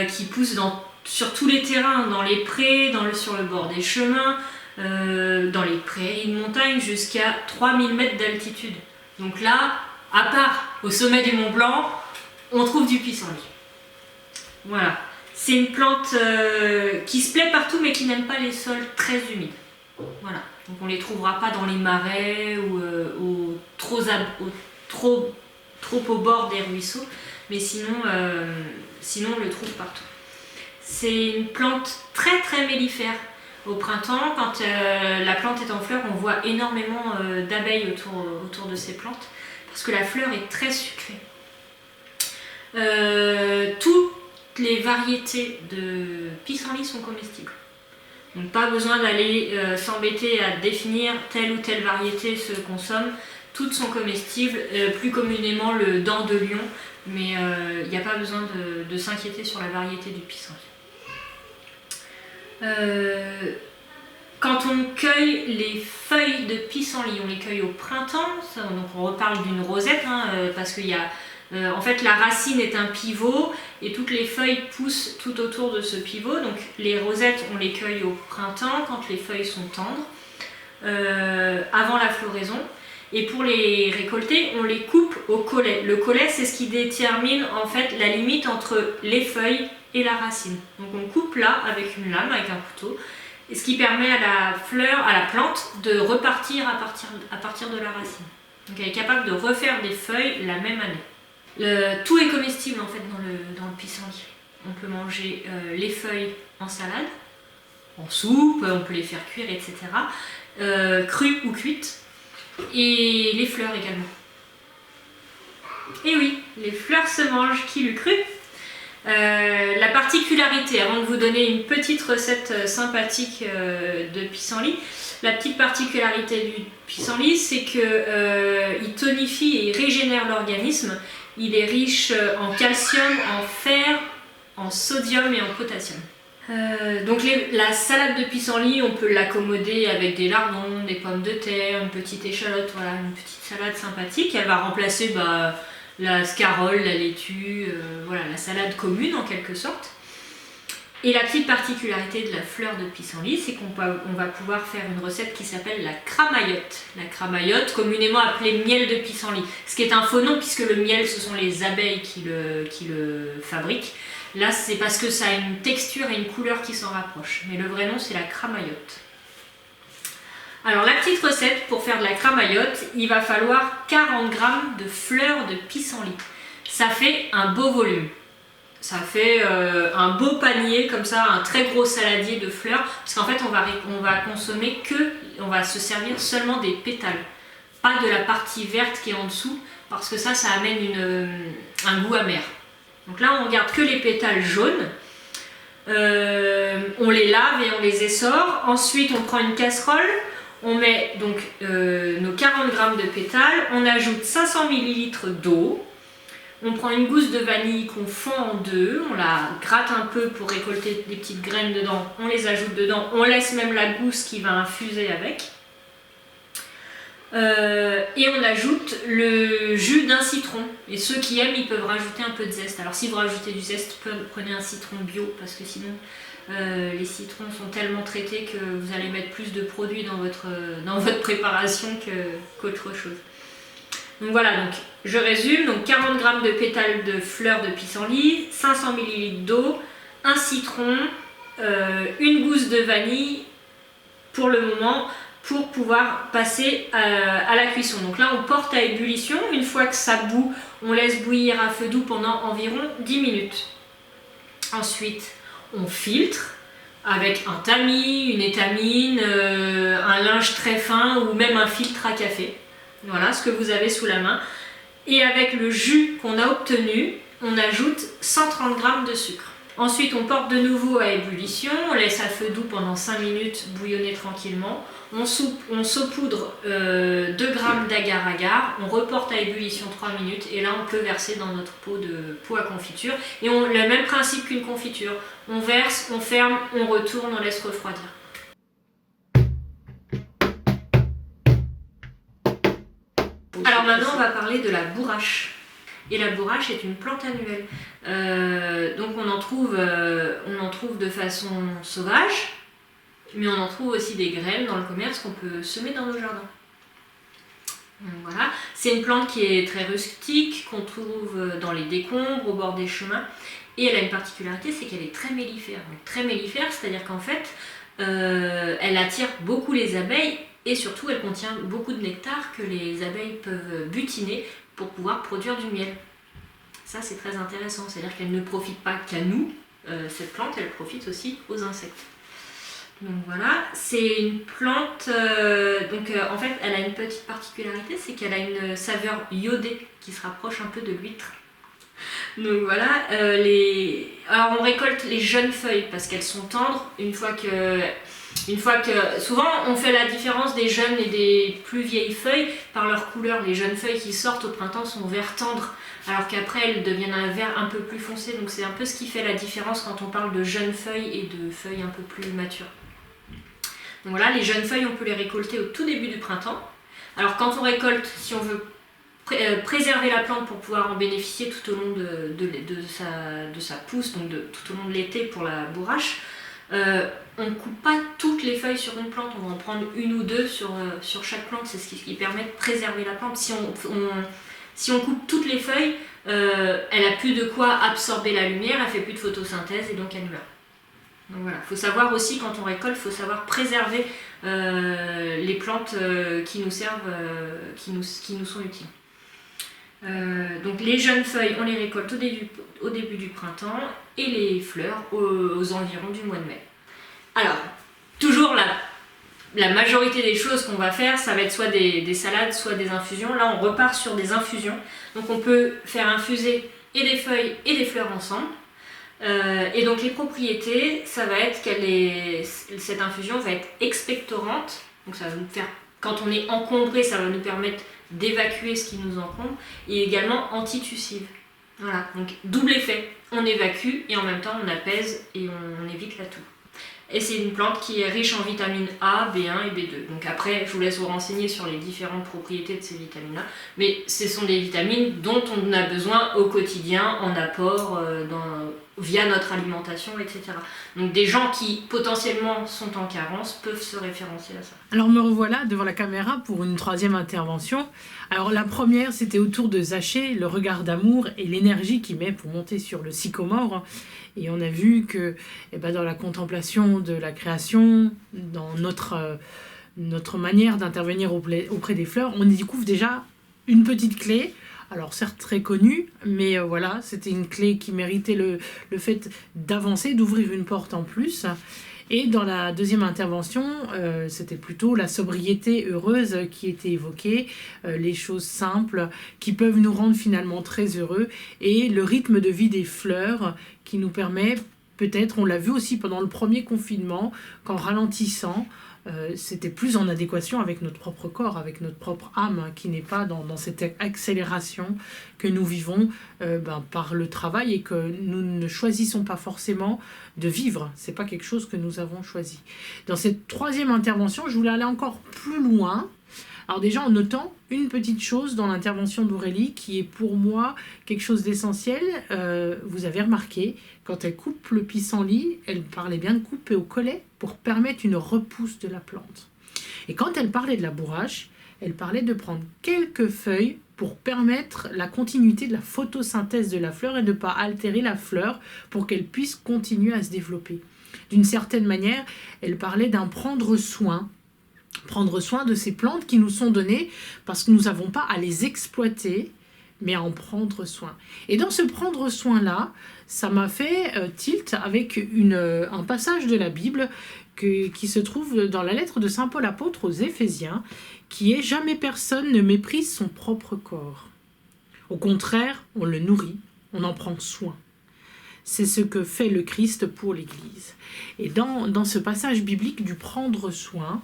qui pousse sur tous les terrains, dans les prés, sur le bord des chemins, dans les prairies de montagne jusqu'à 3000 mètres d'altitude. Donc là, à part au sommet du Mont Blanc, on trouve du pissenlit. Voilà, c'est une plante qui se plaît partout mais qui n'aime pas les sols très humides. Voilà. Donc on ne les trouvera pas dans les marais ou trop au bord des ruisseaux, mais sinon on le trouve partout. C'est une plante très très mellifère. Au printemps, quand la plante est en fleur, on voit énormément d'abeilles autour de ces plantes, parce que la fleur est très sucrée. Toutes les variétés de pissenlit sont comestibles. Donc pas besoin d'aller s'embêter à définir telle ou telle variété se consomme. Toutes sont comestibles, plus communément le dent de lion, mais il n'y a pas besoin de s'inquiéter sur la variété du pissenlit. Quand on cueille les feuilles de pissenlit, on les cueille au printemps, donc on reparle d'une rosette, parce qu'il y a en fait la racine est un pivot et toutes les feuilles poussent tout autour de ce pivot. Donc les rosettes on les cueille au printemps quand les feuilles sont tendres, avant la floraison, et pour les récolter on les coupe au collet. Le collet c'est ce qui détermine en fait la limite entre les feuilles et la racine. Donc on coupe là avec une lame, avec un couteau, et ce qui permet à la plante de repartir à partir de la racine. Donc elle est capable de refaire des feuilles la même année. Tout est comestible en fait dans le pissenlit. On peut manger les feuilles en salade, en soupe, on peut les faire cuire, etc. Crues ou cuites, et les fleurs également. Et oui, les fleurs se mangent, qui l'eût cru. La particularité, avant de vous donner une petite recette sympathique de pissenlit, la petite particularité du pissenlit, c'est qu'il tonifie et il régénère l'organisme. Il est riche en calcium, en fer, en sodium et en potassium. Donc la salade de pissenlit, on peut l'accommoder avec des lardons, des pommes de terre, une petite échalote, voilà, une petite salade sympathique. Elle va remplacer la scarole, la laitue, voilà, la salade commune en quelque sorte. Et la petite particularité de la fleur de pissenlit, c'est qu'on va pouvoir faire une recette qui s'appelle la cramaillotte. La cramaillotte, communément appelée miel de pissenlit. Ce qui est un faux nom puisque le miel, ce sont les abeilles qui le fabriquent. Là, c'est parce que ça a une texture et une couleur qui s'en rapprochent. Mais le vrai nom, c'est la cramaillotte. Alors, la petite recette pour faire de la cramaillotte, il va falloir 40 g de fleurs de pissenlit. Ça fait un beau volume. Ça fait un beau panier comme ça, un très gros saladier de fleurs. Parce qu'en fait, on va se servir seulement des pétales. Pas de la partie verte qui est en dessous. Parce que ça amène un goût amer. Donc là, on garde que les pétales jaunes. On les lave et on les essore. Ensuite, on prend une casserole. On met donc nos 40 g de pétales. On ajoute 500 ml d'eau. On prend une gousse de vanille qu'on fond en deux. On la gratte un peu pour récolter des petites graines dedans. On les ajoute dedans. On laisse même la gousse qui va infuser avec. Et on ajoute le jus d'un citron. Et ceux qui aiment, ils peuvent rajouter un peu de zeste. Alors si vous rajoutez du zeste, prenez un citron bio parce que sinon les citrons sont tellement traités que vous allez mettre plus de produits dans votre préparation qu'autre chose. Donc voilà, donc je résume, donc 40 g de pétales de fleurs de pissenlit, 500 ml d'eau, un citron, une gousse de vanille pour le moment, pour pouvoir passer à la cuisson. Donc là, on porte à ébullition. Une fois que ça bout, on laisse bouillir à feu doux pendant environ 10 minutes. Ensuite, on filtre avec un tamis, une étamine, un linge très fin ou même un filtre à café. Voilà ce que vous avez sous la main. Et avec le jus qu'on a obtenu, on ajoute 130 g de sucre. Ensuite, on porte de nouveau à ébullition, on laisse à feu doux pendant 5 minutes bouillonner tranquillement. On saupoudre 2 g d'agar-agar, on reporte à ébullition 3 minutes et là on peut verser dans notre pot à confiture. Et le même principe qu'une confiture, on verse, on ferme, on retourne, on laisse refroidir. Alors maintenant on va parler de la bourrache. Et la bourrache est une plante annuelle. Donc on en trouve de façon sauvage, mais on en trouve aussi des graines dans le commerce qu'on peut semer dans nos jardins. Donc voilà, c'est une plante qui est très rustique, qu'on trouve dans les décombres, au bord des chemins. Et elle a une particularité, c'est qu'elle est très mellifère. Donc, très mellifère, c'est-à-dire qu'en fait, elle attire beaucoup les abeilles et surtout elle contient beaucoup de nectar que les abeilles peuvent butiner pour pouvoir produire du miel. Ça c'est très intéressant, c'est-à-dire qu'elle ne profite pas qu'à nous, cette plante, elle profite aussi aux insectes. Donc voilà, c'est une plante, en fait elle a une petite particularité, c'est qu'elle a une saveur iodée qui se rapproche un peu de l'huître. Donc voilà, alors on récolte les jeunes feuilles parce qu'elles sont tendres. Une fois que souvent on fait la différence des jeunes et des plus vieilles feuilles par leur couleur. Les jeunes feuilles qui sortent au printemps sont vert tendre, alors qu'après elles deviennent un vert un peu plus foncé. Donc c'est un peu ce qui fait la différence quand on parle de jeunes feuilles et de feuilles un peu plus matures. Donc voilà, les jeunes feuilles on peut les récolter au tout début du printemps. Alors quand on récolte, si on veut préserver la plante pour pouvoir en bénéficier tout au long de sa pousse, donc tout au long de l'été pour la bourrache, on ne coupe pas toutes les feuilles sur une plante, on va en prendre une ou deux sur chaque plante, c'est ce qui permet de préserver la plante. Si on coupe toutes les feuilles, elle n'a plus de quoi absorber la lumière, elle fait plus de photosynthèse et donc elle meurt. Donc voilà, il faut savoir aussi quand on récolte, il faut savoir préserver les plantes qui nous servent, qui nous sont utiles. Donc les jeunes feuilles, on les récolte au début du printemps et les fleurs aux environs du mois de mai. Alors, toujours la majorité des choses qu'on va faire, ça va être soit des salades, soit des infusions. Là, on repart sur des infusions. Donc on peut faire infuser et des feuilles et des fleurs ensemble. Et donc les propriétés, ça va être cette infusion va être expectorante, donc ça va nous faire, quand on est encombré, ça va nous permettre d'évacuer ce qui nous encombre, et également antitussive. Voilà, donc double effet, on évacue et en même temps on apaise et on évite la toux. Et c'est une plante qui est riche en vitamines A, B1 et B2. Donc après, je vous laisse vous renseigner sur les différentes propriétés de ces vitamines-là. Mais ce sont des vitamines dont on a besoin au quotidien en apport via notre alimentation, etc. Donc des gens qui potentiellement sont en carence peuvent se référencier à ça. Alors me revoilà devant la caméra pour une troisième intervention. Alors la première, c'était autour de Zaché, le regard d'amour et l'énergie qu'il met pour monter sur le sycomore. Et on a vu que dans la contemplation de la création, dans notre manière d'intervenir auprès des fleurs, on y découvre déjà une petite clé. Alors certes très connue, mais voilà, c'était une clé qui méritait le fait d'avancer, d'ouvrir une porte en plus. Et dans la deuxième intervention, c'était plutôt la sobriété heureuse qui était évoquée, les choses simples qui peuvent nous rendre finalement très heureux, et le rythme de vie des fleurs qui nous permet, peut-être, on l'a vu aussi pendant le premier confinement, qu'en ralentissant, c'était plus en adéquation avec notre propre corps, avec notre propre âme, qui n'est pas dans cette accélération que nous vivons par le travail et que nous ne choisissons pas forcément de vivre. C'est pas quelque chose que nous avons choisi. Dans cette troisième intervention, je voulais aller encore plus loin. Alors déjà en notant une petite chose dans l'intervention d'Aurélie qui est pour moi quelque chose d'essentiel. Vous avez remarqué, quand elle coupe le pissenlit, elle parlait bien de couper au collet pour permettre une repousse de la plante. Et quand elle parlait de la bourrache, elle parlait de prendre quelques feuilles pour permettre la continuité de la photosynthèse de la fleur et de ne pas altérer la fleur pour qu'elle puisse continuer à se développer. D'une certaine manière, elle parlait d'un prendre soin de ces plantes qui nous sont données parce que nous n'avons pas à les exploiter, mais à en prendre soin. Et dans ce prendre soin-là, ça m'a fait tilt avec un passage de la Bible qui se trouve dans la lettre de Saint Paul apôtre aux Éphésiens, qui est « Jamais personne ne méprise son propre corps. Au contraire, on le nourrit, on en prend soin. C'est ce que fait le Christ pour l'Église. » Et dans ce passage biblique du prendre soin,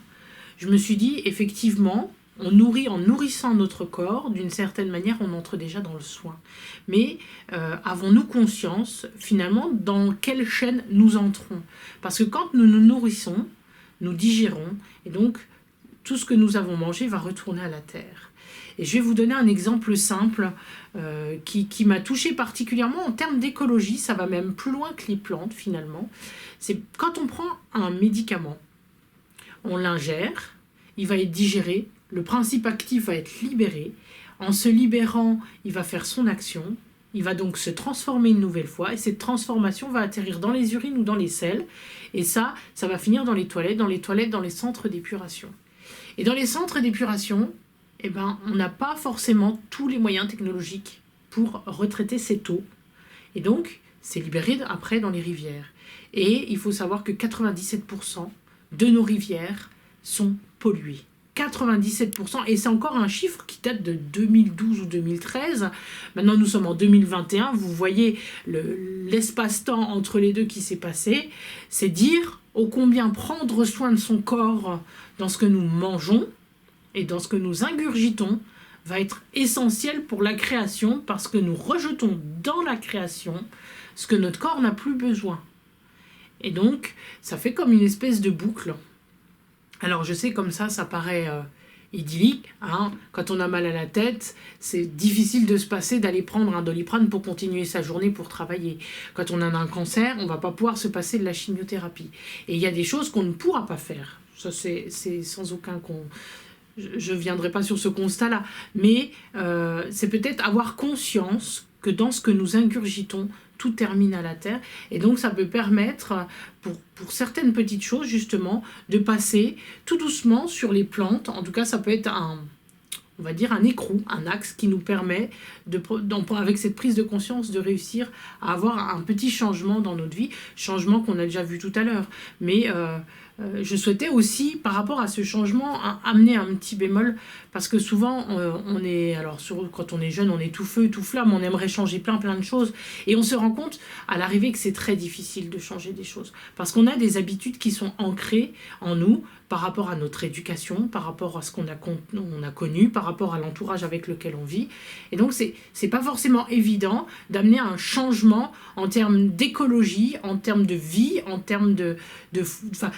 je me suis dit, effectivement, on nourrit en nourrissant notre corps, d'une certaine manière, on entre déjà dans le soin. Mais avons-nous conscience, finalement, dans quelle chaîne nous entrons? Parce que quand nous nous nourrissons, nous digérons, et donc tout ce que nous avons mangé va retourner à la terre. Et je vais vous donner un exemple simple qui m'a touchée particulièrement en termes d'écologie, ça va même plus loin que les plantes, finalement. C'est quand on prend un médicament, on l'ingère, il va être digéré, le principe actif va être libéré. En se libérant, il va faire son action, il va donc se transformer une nouvelle fois, et cette transformation va atterrir dans les urines ou dans les selles, et ça va finir dans les toilettes, dans les centres d'épuration. Et dans les centres d'épuration, on n'a pas forcément tous les moyens technologiques pour retraiter cette eau, et donc c'est libéré après dans les rivières. Et il faut savoir que 97% de nos rivières sont polluées. 97%, et c'est encore un chiffre qui date de 2012 ou 2013. Maintenant, nous sommes en 2021. Vous voyez l'espace-temps entre les deux qui s'est passé. C'est dire ô combien prendre soin de son corps dans ce que nous mangeons et dans ce que nous ingurgitons va être essentiel pour la création, parce que nous rejetons dans la création ce que notre corps n'a plus besoin. Et donc, ça fait comme une espèce de boucle. Alors je sais, comme ça paraît idyllique. Quand on a mal à la tête, c'est difficile de se passer d'aller prendre un Doliprane pour continuer sa journée pour travailler. Quand on a un cancer, on ne va pas pouvoir se passer de la chimiothérapie. Et il y a des choses qu'on ne pourra pas faire. Ça, c'est sans aucun... Je ne viendrai pas sur ce constat-là. Mais c'est peut-être avoir conscience que dans ce que nous ingurgitons, tout termine à la terre, et donc ça peut permettre pour certaines petites choses justement de passer tout doucement sur les plantes. En tout cas, ça peut être on va dire, un écrou, un axe qui nous permet, avec cette prise de conscience, de réussir à avoir un petit changement dans notre vie, changement qu'on a déjà vu tout à l'heure. Mais je souhaitais aussi, par rapport à ce changement, amener un petit bémol, parce que souvent, quand on est jeune, on est tout feu, tout flamme, on aimerait changer plein de choses, et on se rend compte à l'arrivée que c'est très difficile de changer des choses, parce qu'on a des habitudes qui sont ancrées en nous, par rapport à notre éducation, par rapport à ce qu'on a connu, par rapport à l'entourage avec lequel on vit. Et donc, c'est pas forcément évident d'amener un changement en termes d'écologie, en termes de vie, en termes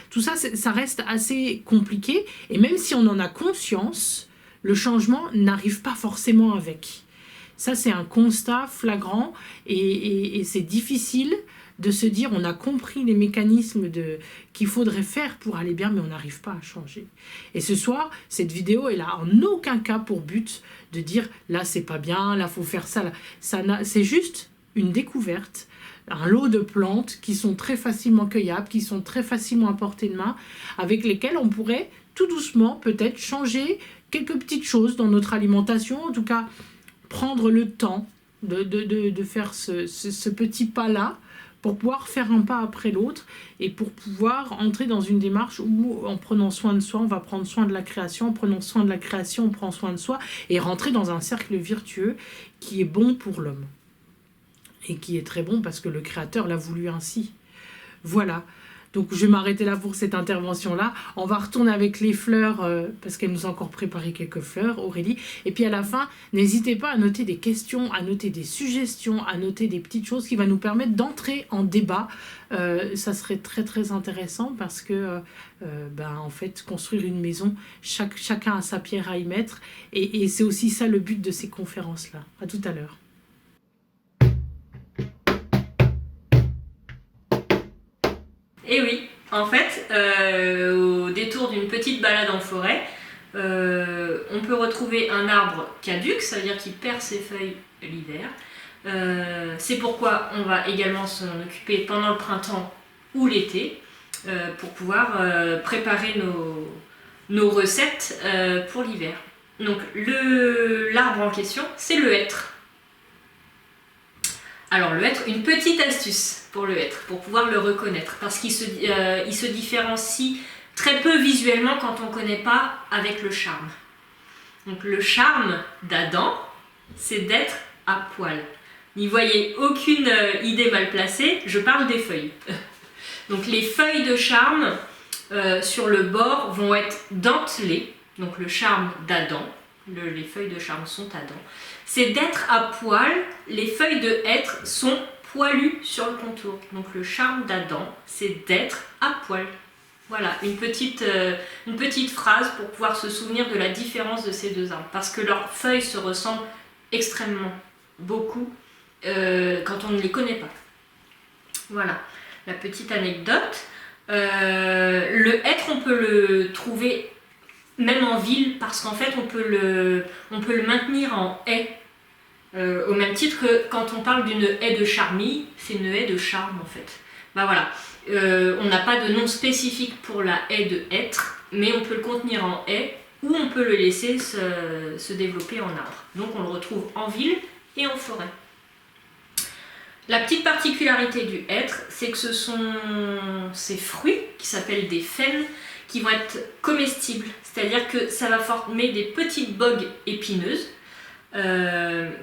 tout ça, ça reste assez compliqué. Et même si on en a conscience, le changement n'arrive pas forcément avec. Ça, c'est un constat flagrant et c'est difficile de se dire on a compris les mécanismes qu'il faudrait faire pour aller bien, mais on n'arrive pas à changer. Et ce soir, cette vidéo, elle a en aucun cas pour but de dire là c'est pas bien, là faut faire ça. C'est juste une découverte, un lot de plantes qui sont très facilement cueillables, qui sont très facilement à portée de main, avec lesquelles on pourrait tout doucement peut-être changer quelques petites choses dans notre alimentation, en tout cas prendre le temps de faire ce petit pas-là, pour pouvoir faire un pas après l'autre et pour pouvoir entrer dans une démarche où, en prenant soin de soi, on va prendre soin de la création, en prenant soin de la création, on prend soin de soi, et rentrer dans un cercle vertueux qui est bon pour l'homme. Et qui est très bon parce que le Créateur l'a voulu ainsi. Voilà. Donc je vais m'arrêter là pour cette intervention-là. On va retourner avec les fleurs, parce qu'elle nous a encore préparé quelques fleurs, Aurélie. Et puis à la fin, n'hésitez pas à noter des questions, à noter des suggestions, à noter des petites choses qui vont nous permettre d'entrer en débat. Ça serait très très intéressant parce que, en fait, construire une maison, chacun a sa pierre à y mettre. Et c'est aussi ça le but de ces conférences-là. À tout à l'heure. Et oui, en fait, au détour d'une petite balade en forêt, on peut retrouver un arbre caduc, ça veut dire qu'il perd ses feuilles l'hiver. C'est pourquoi on va également s'en occuper pendant le printemps ou l'été, pour pouvoir préparer nos recettes pour l'hiver. Donc l'arbre en question, c'est le hêtre. Alors le hêtre, une petite astuce pour le hêtre, pour pouvoir le reconnaître, parce qu'il se différencie très peu visuellement quand on ne connaît pas avec le charme. Donc le charme d'Adam, c'est d'être à poil. N'y voyez aucune idée mal placée, je parle des feuilles. Donc les feuilles de charme sur le bord vont être dentelées, donc le charme d'Adam, les feuilles de charme sont Adam, c'est d'être à poil, les feuilles de hêtre sont poilues sur le contour. Donc le charme d'Adam, c'est d'être à poil. Voilà, une petite phrase pour pouvoir se souvenir de la différence de ces deux arbres. Parce que leurs feuilles se ressemblent extrêmement beaucoup quand on ne les connaît pas. Voilà, la petite anecdote. Le hêtre, on peut le trouver même en ville, parce qu'en fait on peut le maintenir en haie, au même titre que quand on parle d'une haie de charmille, c'est une haie de charme en fait. Voilà, on n'a pas de nom spécifique pour la haie de hêtre, mais on peut le contenir en haie ou on peut le laisser se développer en arbre. Donc on le retrouve en ville et en forêt. La petite particularité du hêtre, c'est que ce sont ces fruits qui s'appellent des faines qui vont être comestibles, c'est-à-dire que ça va former des petites bogues épineuses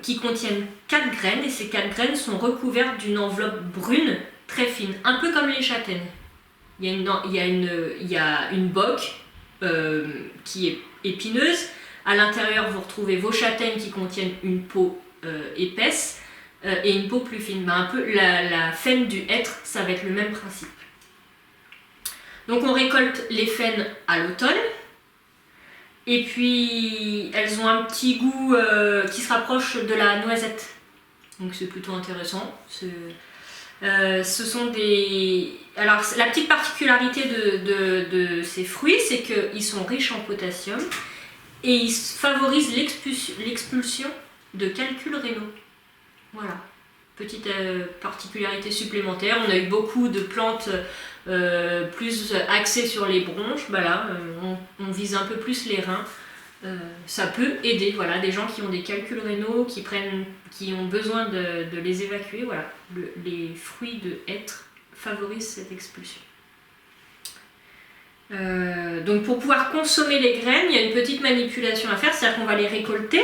qui contiennent 4 graines, et ces 4 graines sont recouvertes d'une enveloppe brune très fine, un peu comme les châtaignes. Il y a une bogue qui est épineuse, à l'intérieur vous retrouvez vos châtaignes qui contiennent une peau épaisse et une peau plus fine. Un peu la faine du hêtre, ça va être le même principe. Donc on récolte les faines à l'automne, et puis elles ont un petit goût qui se rapproche de la noisette. Donc c'est plutôt intéressant. Ce sont des... Alors la petite particularité de ces fruits, c'est qu'ils sont riches en potassium et ils favorisent l'expulsion de calculs rénaux. Voilà. Petite particularité supplémentaire. On a eu beaucoup de plantes plus axées sur les bronches. On vise un peu plus les reins Ça peut aider, voilà, des gens qui ont des calculs rénaux, qui ont besoin de les évacuer, voilà. Les fruits de hêtre favorisent cette expulsion. Donc pour pouvoir consommer les graines, il y a une petite manipulation à faire, c'est-à-dire qu'on va les récolter,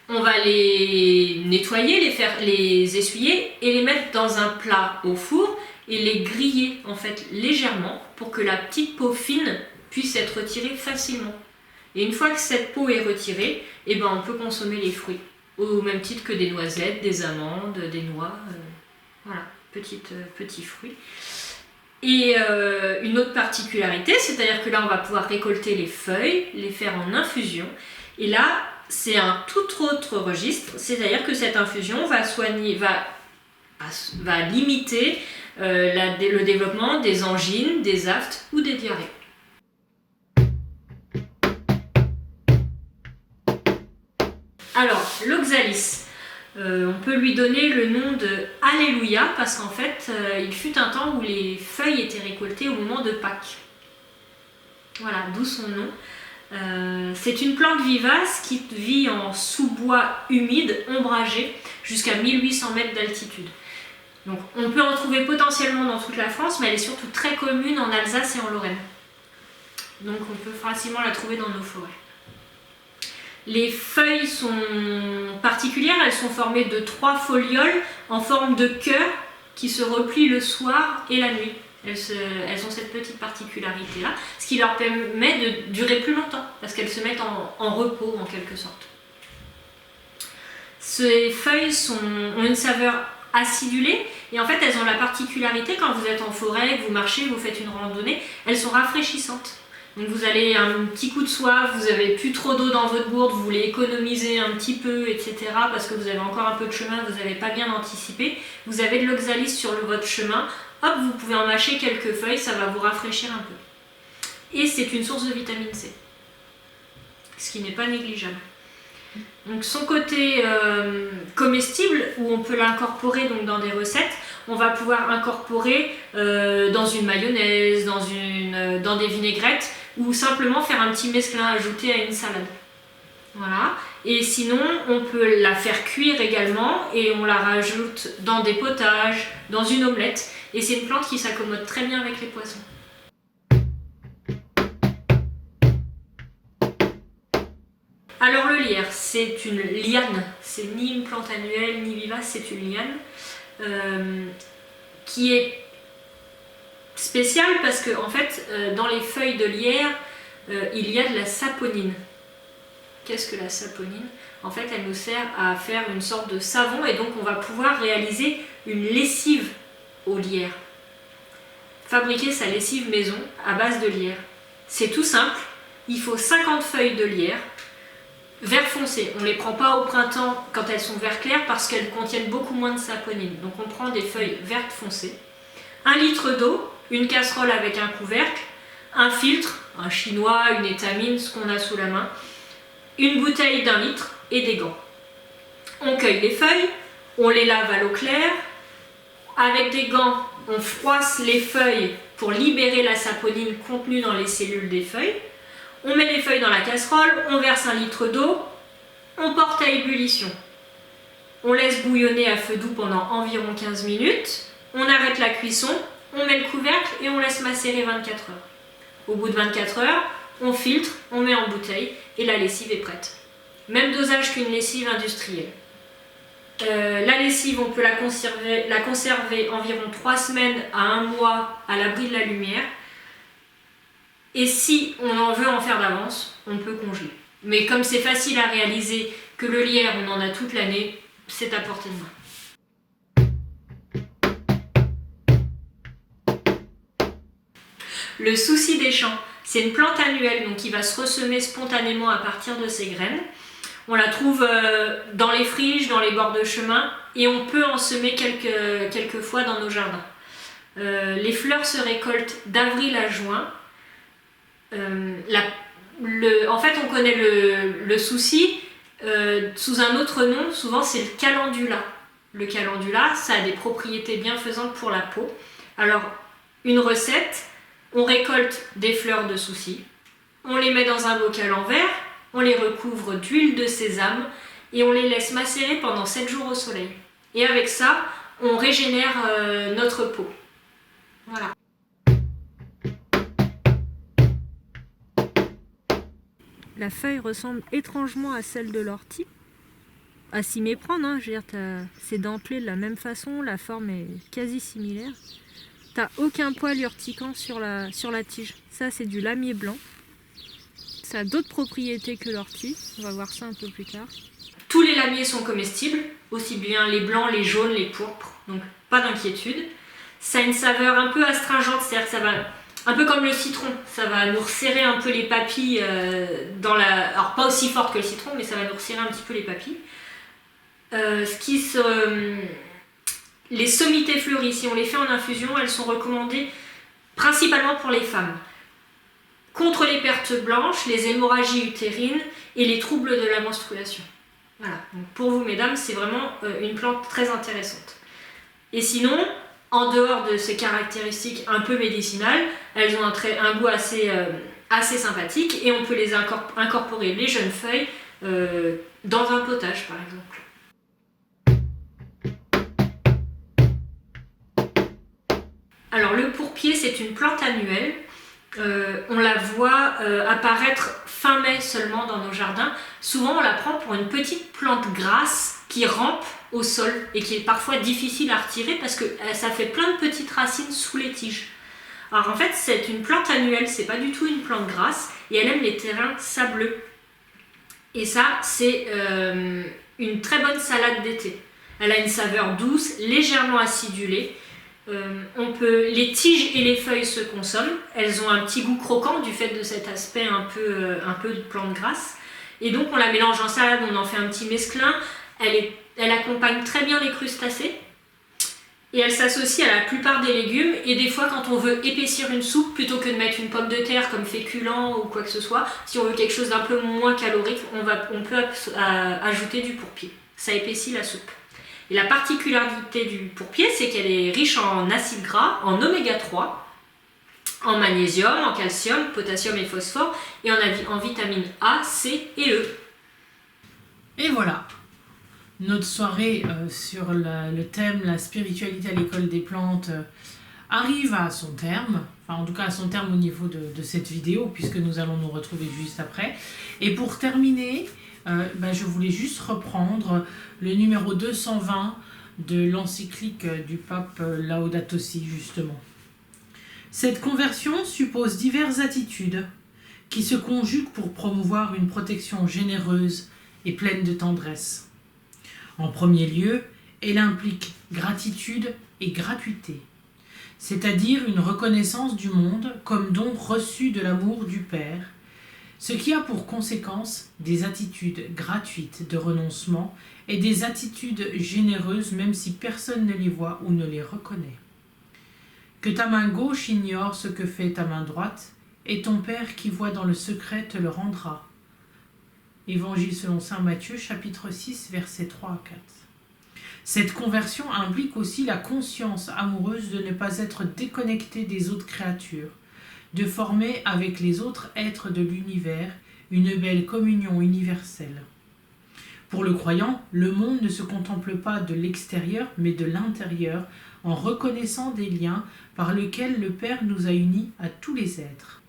on va les nettoyer, les essuyer et les mettre dans un plat au four et les griller en fait légèrement pour que la petite peau fine puisse être retirée facilement. Et une fois que cette peau est retirée, eh ben on peut consommer les fruits, au même titre que des noisettes, des amandes, des noix, voilà, petits fruits. Et une autre particularité, c'est-à-dire que là on va pouvoir récolter les feuilles, les faire en infusion, et là c'est un tout autre registre, c'est-à-dire que cette infusion va limiter le développement des angines, des aphtes ou des diarrhées. Alors, l'oxalis, on peut lui donner le nom de Alléluia parce qu'en fait, il fut un temps où les feuilles étaient récoltées au moment de Pâques. Voilà, d'où son nom. C'est une plante vivace qui vit en sous-bois humide, ombragé, jusqu'à 1800 mètres d'altitude. Donc, on peut en trouver potentiellement dans toute la France, mais elle est surtout très commune en Alsace et en Lorraine. Donc, on peut facilement la trouver dans nos forêts. Les feuilles sont particulières, elles sont formées de 3 folioles en forme de cœur qui se replient le soir et la nuit. Elles ont cette petite particularité-là, ce qui leur permet de durer plus longtemps, parce qu'elles se mettent en repos en quelque sorte. Ces feuilles ont une saveur acidulée, et en fait elles ont la particularité, quand vous êtes en forêt, que vous marchez, vous faites une randonnée, elles sont rafraîchissantes. Donc vous avez un petit coup de soif, vous n'avez plus trop d'eau dans votre gourde, vous voulez économiser un petit peu, etc. parce que vous avez encore un peu de chemin, vous n'avez pas bien anticipé. Vous avez de l'oxalis sur votre chemin, hop, vous pouvez en mâcher quelques feuilles, ça va vous rafraîchir un peu. Et c'est une source de vitamine C, ce qui n'est pas négligeable. Donc son côté comestible, où on peut l'incorporer donc dans des recettes, on va pouvoir incorporer dans une mayonnaise, dans des vinaigrettes, ou simplement faire un petit mesclin ajouté à une salade. Voilà. Et sinon, on peut la faire cuire également et on la rajoute dans des potages, dans une omelette. Et c'est une plante qui s'accommode très bien avec les poissons. Alors le lierre, c'est une liane. C'est ni une plante annuelle ni vivace, c'est une liane qui est spéciale parce que en fait, dans les feuilles de lierre, il y a de la saponine. Qu'est-ce que la saponine? En fait, elle nous sert à faire une sorte de savon et donc on va pouvoir réaliser une lessive au lierre. Fabriquer sa lessive maison à base de lierre. C'est tout simple, il faut 50 feuilles de lierre, vert foncé. On ne les prend pas au printemps quand elles sont vert clair parce qu'elles contiennent beaucoup moins de saponine. Donc on prend des feuilles vertes foncées, 1 litre d'eau, une casserole avec un couvercle, un filtre, un chinois, une étamine, ce qu'on a sous la main, une bouteille d'1 litre et des gants. On cueille les feuilles, on les lave à l'eau claire, avec des gants, on froisse les feuilles pour libérer la saponine contenue dans les cellules des feuilles. On met les feuilles dans la casserole, on verse 1 litre d'eau, on porte à ébullition. On laisse bouillonner à feu doux pendant environ 15 minutes, on arrête la cuisson, on met le couvercle et on laisse macérer 24 heures. Au bout de 24 heures, on filtre, on met en bouteille et la lessive est prête. Même dosage qu'une lessive industrielle. La lessive, on peut la conserver environ 3 semaines à 1 mois à l'abri de la lumière. Et si on en veut en faire d'avance, on peut congeler. Mais comme c'est facile à réaliser que le lierre, on en a toute l'année, c'est à portée de main. Le souci des champs, c'est une plante annuelle donc qui va se ressemer spontanément à partir de ses graines. On la trouve dans les friches, dans les bords de chemin et on peut en semer quelques fois dans nos jardins. Les fleurs se récoltent d'avril à juin. En fait, on connaît le souci sous un autre nom, souvent c'est le calendula. Le calendula, ça a des propriétés bienfaisantes pour la peau. Alors, une recette, on récolte des fleurs de souci, On les met dans un bocal en verre, on les recouvre d'huile de sésame et on les laisse macérer pendant 7 jours au soleil. Et avec ça, on régénère notre peau. Voilà. La feuille ressemble étrangement à celle de l'ortie. À s'y méprendre, hein, je veux dire, c'est dentelé de la même façon, la forme est quasi similaire. T'as aucun poil urticant sur la tige. Ça, c'est du lamier blanc. Ça a d'autres propriétés que l'ortie. On va voir ça un peu plus tard. Tous les lamiers sont comestibles, aussi bien les blancs, les jaunes, les pourpres. Donc pas d'inquiétude. Ça a une saveur un peu astringente, c'est-à-dire que ça va, un peu comme le citron, ça va nous resserrer un peu les papilles alors pas aussi forte que le citron, mais ça va nous resserrer un petit peu les papilles. Les sommités fleuries, si on les fait en infusion, elles sont recommandées principalement pour les femmes. Contre les pertes blanches, les hémorragies utérines et les troubles de la menstruation. Voilà, donc pour vous mesdames, c'est vraiment une plante très intéressante. Et sinon, en dehors de ces caractéristiques un peu médicinales, elles ont un goût assez sympathique et on peut les incorporer, les jeunes feuilles, dans un potage par exemple. Alors le pourpier, c'est une plante annuelle. On la voit apparaître fin mai seulement dans nos jardins. Souvent on la prend pour une petite plante grasse qui rampe au sol et qui est parfois difficile à retirer parce que ça fait plein de petites racines sous les tiges. Alors en fait c'est une plante annuelle, c'est pas du tout une plante grasse et elle aime les terrains sableux. Et ça c'est une très bonne salade d'été. Elle a une saveur douce, légèrement acidulée. Les tiges et les feuilles se consomment, elles ont un petit goût croquant du fait de cet aspect un peu de plante grasse. Et donc on la mélange en salade, on en fait un petit mesclin. Elle accompagne très bien les crustacés et elle s'associe à la plupart des légumes. Et des fois quand on veut épaissir une soupe, plutôt que de mettre une pomme de terre comme féculent ou quoi que ce soit, si on veut quelque chose d'un peu moins calorique, on peut ajouter du pourpier. Ça épaissit la soupe. Et la particularité du pourpier, c'est qu'elle est riche en acides gras, en oméga 3, en magnésium, en calcium, potassium et phosphore, et en vitamines A, C et E. Et voilà, notre soirée sur le thème la spiritualité à l'école des plantes arrive à son terme, enfin en tout cas à son terme au niveau de cette vidéo, puisque nous allons nous retrouver juste après. Et pour terminer, je voulais juste reprendre le numéro 220 de l'encyclique du pape Laudato Si, justement. Cette conversion suppose diverses attitudes qui se conjuguent pour promouvoir une protection généreuse et pleine de tendresse. En premier lieu, elle implique gratitude et gratuité, c'est-à-dire une reconnaissance du monde comme don reçu de l'amour du Père, ce qui a pour conséquence des attitudes gratuites de renoncement et des attitudes généreuses même si personne ne les voit ou ne les reconnaît. Que ta main gauche ignore ce que fait ta main droite, et ton Père qui voit dans le secret te le rendra. Évangile selon saint Matthieu, chapitre 6, versets 3 à 4. Cette conversion implique aussi la conscience amoureuse de ne pas être déconnecté des autres créatures, de former avec les autres êtres de l'univers une belle communion universelle. Pour le croyant, le monde ne se contemple pas de l'extérieur, mais de l'intérieur, en reconnaissant des liens par lesquels le Père nous a unis à tous les êtres.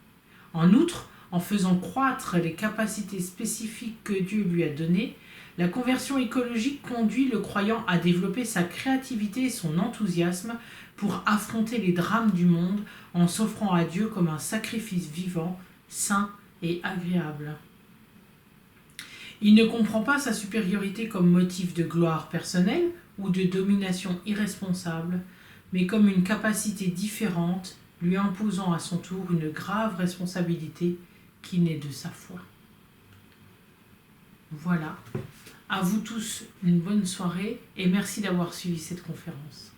En outre, en faisant croître les capacités spécifiques que Dieu lui a données, la conversion écologique conduit le croyant à développer sa créativité et son enthousiasme pour affronter les drames du monde en s'offrant à Dieu comme un sacrifice vivant, saint et agréable. Il ne comprend pas sa supériorité comme motif de gloire personnelle ou de domination irresponsable, mais comme une capacité différente lui imposant à son tour une grave responsabilité qui naît de sa foi. Voilà. À vous tous une bonne soirée et merci d'avoir suivi cette conférence.